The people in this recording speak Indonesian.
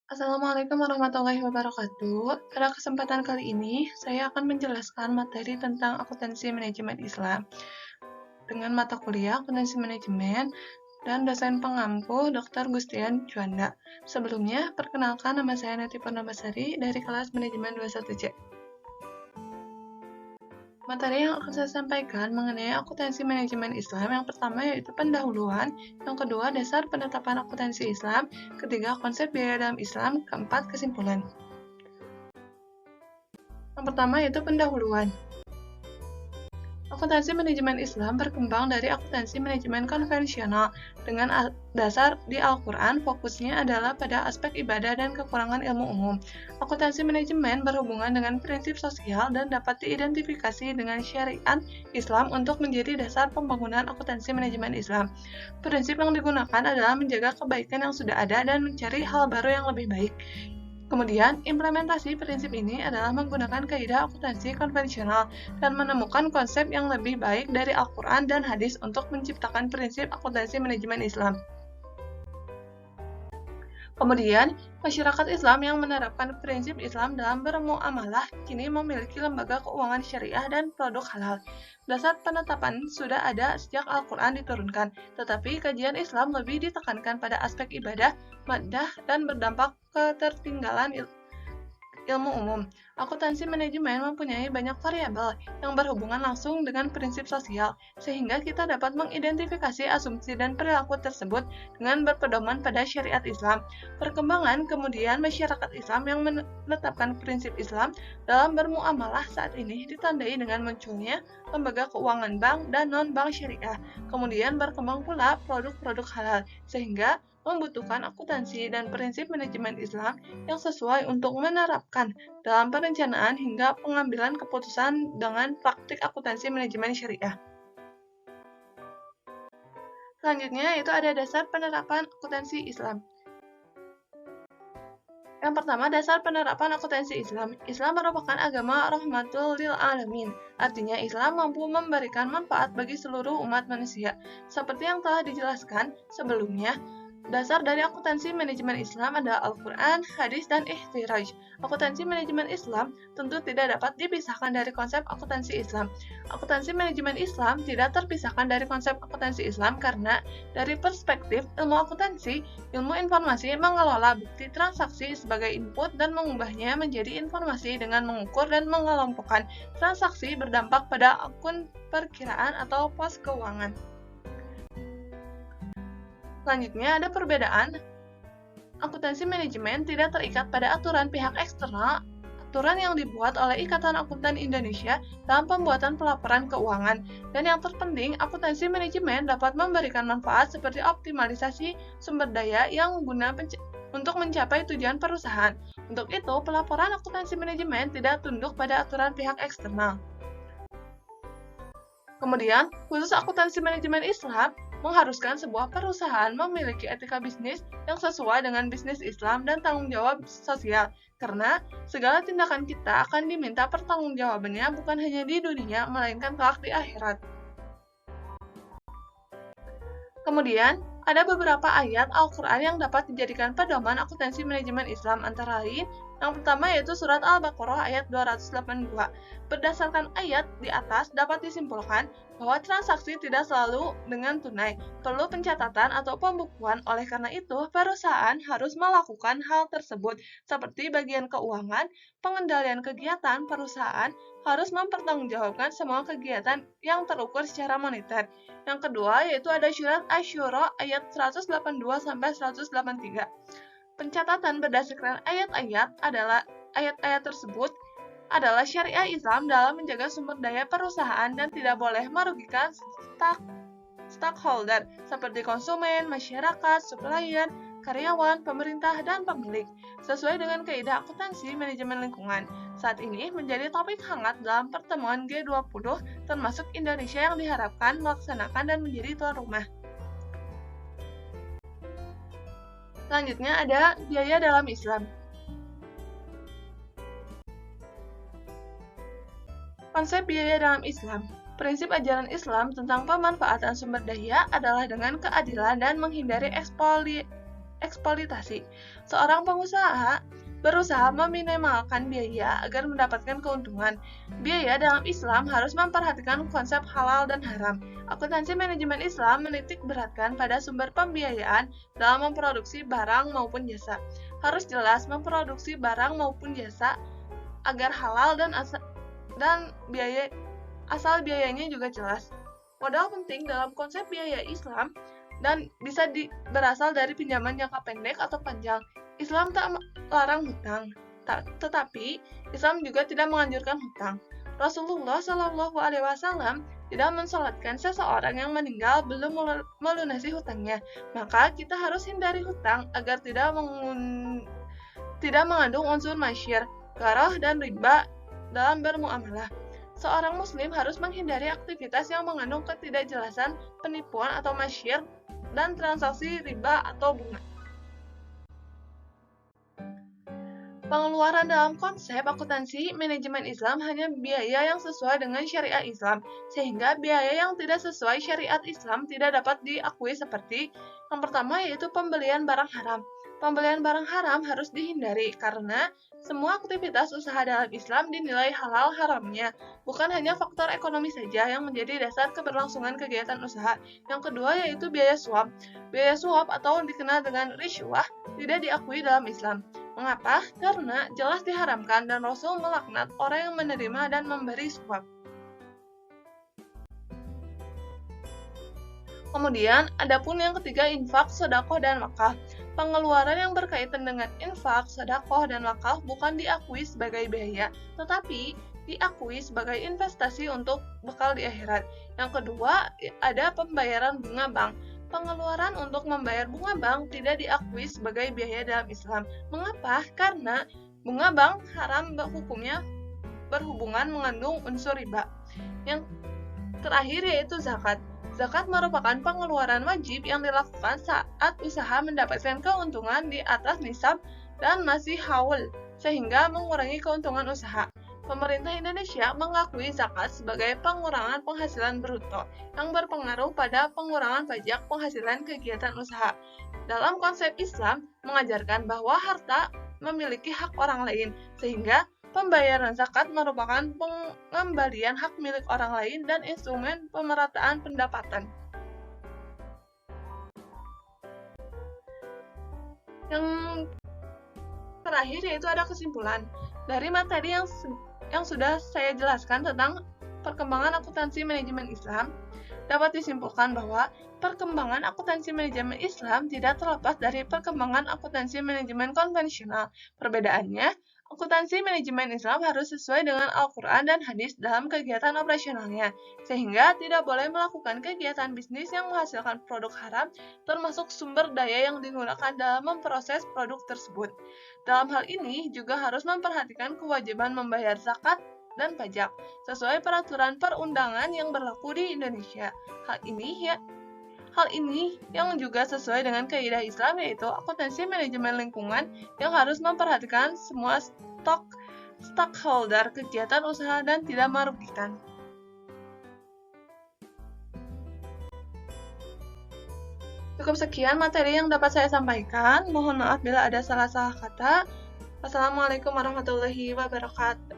Assalamualaikum warahmatullahi wabarakatuh. Pada kesempatan kali ini, saya akan menjelaskan materi tentang akuntansi manajemen Islam dengan mata kuliah akuntansi manajemen dan dosen pengampu Dr. Gustian Juanda. Sebelumnya, perkenalkan nama saya Neti Purnabasari dari kelas manajemen 21C. Materi yang akan saya sampaikan mengenai akuntansi manajemen Islam yang pertama yaitu pendahuluan, yang kedua dasar penetapan akuntansi Islam, ketiga konsep biaya dalam Islam, keempat kesimpulan. Yang pertama yaitu pendahuluan. Akuntansi manajemen Islam berkembang dari akuntansi manajemen konvensional. Dengan dasar di Al-Quran, fokusnya adalah pada aspek ibadah dan kekurangan ilmu umum. Akuntansi manajemen berhubungan dengan prinsip sosial dan dapat diidentifikasi dengan syariat Islam untuk menjadi dasar pembangunan akuntansi manajemen Islam. Prinsip yang digunakan adalah menjaga kebaikan yang sudah ada dan mencari hal baru yang lebih baik. Kemudian, implementasi prinsip ini adalah menggunakan kaidah akuntansi konvensional dan menemukan konsep yang lebih baik dari Al-Quran dan hadis untuk menciptakan prinsip akuntansi manajemen Islam. Kemudian, masyarakat Islam yang menerapkan prinsip Islam dalam bermuamalah kini memiliki lembaga keuangan syariah dan produk halal. Dasar penetapan sudah ada sejak Al-Quran diturunkan, tetapi kajian Islam lebih ditekankan pada aspek ibadah, maddah, dan berdampak ketertinggalan ilmu umum. Akuntansi manajemen mempunyai banyak variabel yang berhubungan langsung dengan prinsip sosial, sehingga kita dapat mengidentifikasi asumsi dan perilaku tersebut dengan berpedoman pada syariat Islam. Perkembangan kemudian masyarakat Islam yang menetapkan prinsip Islam dalam bermuamalah saat ini ditandai dengan munculnya lembaga keuangan bank dan non-bank syariah. Kemudian berkembang pula produk-produk halal, sehingga membutuhkan akuntansi dan prinsip manajemen Islam yang sesuai untuk menerapkan dalam perencanaan hingga pengambilan keputusan dengan praktik akuntansi manajemen syariah. Selanjutnya, itu ada dasar penerapan akuntansi Islam. Yang pertama, dasar penerapan akuntansi Islam. Islam merupakan agama rahmatul lil alamin. Artinya, Islam mampu memberikan manfaat bagi seluruh umat manusia. Seperti yang telah dijelaskan sebelumnya, dasar dari akuntansi manajemen Islam adalah Al-Quran, hadis, dan ihtiraj. Akuntansi manajemen Islam tentu tidak dapat dipisahkan dari konsep akuntansi Islam. Akuntansi manajemen Islam tidak terpisahkan dari konsep akuntansi Islam karena dari perspektif ilmu akuntansi, ilmu informasi mengelola bukti transaksi sebagai input dan mengubahnya menjadi informasi dengan mengukur dan mengelompokkan transaksi berdampak pada akun perkiraan atau pos keuangan. Selanjutnya ada perbedaan. Akuntansi manajemen tidak terikat pada aturan pihak eksternal, aturan yang dibuat oleh Ikatan Akuntan Indonesia dalam pembuatan pelaporan keuangan. Dan yang terpenting, akuntansi manajemen dapat memberikan manfaat seperti optimalisasi sumber daya yang guna untuk mencapai tujuan perusahaan. Untuk itu, pelaporan akuntansi manajemen tidak tunduk pada aturan pihak eksternal. Kemudian, khusus akuntansi manajemen Islam mengharuskan sebuah perusahaan memiliki etika bisnis yang sesuai dengan bisnis Islam dan tanggung jawab sosial, karena segala tindakan kita akan diminta pertanggungjawabannya bukan hanya di dunia, melainkan kelak di akhirat. Kemudian, ada beberapa ayat Al-Quran yang dapat dijadikan pedoman akuntansi manajemen Islam, antara lain yang pertama yaitu surat Al-Baqarah ayat 282. Berdasarkan ayat di atas dapat disimpulkan bahwa transaksi tidak selalu dengan tunai, perlu pencatatan atau pembukuan. Oleh karena itu, perusahaan harus melakukan hal tersebut, seperti bagian keuangan, pengendalian kegiatan perusahaan harus mempertanggungjawabkan semua kegiatan yang terukur secara moneter. Yang kedua yaitu ada surat Asy-Syura ayat 182-183. Pencatatan berdasarkan ayat-ayat tersebut adalah syariah Islam dalam menjaga sumber daya perusahaan dan tidak boleh merugikan stakeholder seperti konsumen, masyarakat, supplier, karyawan, pemerintah, dan pemilik, sesuai dengan kaidah akuntansi manajemen lingkungan. Saat ini menjadi topik hangat dalam pertemuan G20, termasuk Indonesia yang diharapkan melaksanakan dan menjadi tuan rumah. Selanjutnya ada biaya dalam Islam. Konsep biaya dalam Islam. Prinsip ajaran Islam tentang pemanfaatan sumber daya adalah dengan keadilan dan menghindari eksploitasi. Seorang pengusaha berusaha meminimalkan biaya agar mendapatkan keuntungan. Biaya dalam Islam harus memperhatikan konsep halal dan haram. Akuntansi manajemen Islam menitik beratkan pada sumber pembiayaan dalam memproduksi barang maupun jasa. Harus jelas memproduksi barang maupun jasa agar halal dan biaya asal biayanya juga jelas. Modal penting dalam konsep biaya Islam dan bisa berasal dari pinjaman jangka pendek atau panjang. Islam tak melarang hutang, tetapi Islam juga tidak menganjurkan hutang. Rasulullah Shallallahu Alaihi Wasallam tidak mensolatkan seseorang yang meninggal belum melunasi hutangnya. Maka kita harus hindari hutang agar tidak mengandung unsur masyir, gharar, dan riba dalam bermuamalah. Seorang muslim harus menghindari aktivitas yang mengandung ketidakjelasan, penipuan atau masyir, dan transaksi riba atau bunga. Pengeluaran dalam konsep akuntansi manajemen Islam hanya biaya yang sesuai dengan syariat Islam, sehingga biaya yang tidak sesuai syariat Islam tidak dapat diakui seperti yang pertama yaitu pembelian barang haram. Pembelian barang haram harus dihindari karena semua aktivitas usaha dalam Islam dinilai halal haramnya, bukan hanya faktor ekonomi saja yang menjadi dasar keberlangsungan kegiatan usaha. Yang kedua yaitu biaya suap. Biaya suap atau dikenal dengan risyuah tidak diakui dalam Islam. Mengapa? Karena jelas diharamkan dan Rasul melaknat orang yang menerima dan memberi suap. Kemudian, adapun yang ketiga infak, sedekah, dan wakaf. Pengeluaran yang berkaitan dengan infak, sedekah, dan wakaf bukan diakui sebagai biaya, tetapi diakui sebagai investasi untuk bekal di akhirat. Yang kedua, ada pembayaran bunga bank. Pengeluaran untuk membayar bunga bank tidak diakui sebagai biaya dalam Islam. Mengapa? Karena bunga bank haram hukumnya berhubungan mengandung unsur riba. Yang terakhir yaitu zakat. Zakat merupakan pengeluaran wajib yang dilakukan saat usaha mendapatkan keuntungan di atas nisab dan masih haul, sehingga mengurangi keuntungan usaha. Pemerintah Indonesia mengakui zakat sebagai pengurangan penghasilan bruto yang berpengaruh pada pengurangan pajak penghasilan kegiatan usaha. Dalam konsep Islam, mengajarkan bahwa harta memiliki hak orang lain, sehingga pembayaran zakat merupakan pengembalian hak milik orang lain dan instrumen pemerataan pendapatan. Yang terakhir yaitu ada kesimpulan. Dari materi yang sudah saya jelaskan tentang perkembangan akuntansi manajemen Islam, dapat disimpulkan bahwa perkembangan akuntansi manajemen Islam tidak terlepas dari perkembangan akuntansi manajemen konvensional. Perbedaannya, akuntansi manajemen Islam harus sesuai dengan Al-Quran dan hadis dalam kegiatan operasionalnya, sehingga tidak boleh melakukan kegiatan bisnis yang menghasilkan produk haram, termasuk sumber daya yang digunakan dalam memproses produk tersebut. Dalam hal ini juga harus memperhatikan kewajiban membayar zakat dan pajak sesuai peraturan perundangan yang berlaku di Indonesia. Hal ini yang juga sesuai dengan kaidah Islam, yaitu akuntansi manajemen lingkungan yang harus memperhatikan semua stakeholder kegiatan usaha dan tidak merugikan. Cukup sekian materi yang dapat saya sampaikan. Mohon maaf bila ada salah-salah kata. Wassalamualaikum warahmatullahi wabarakatuh.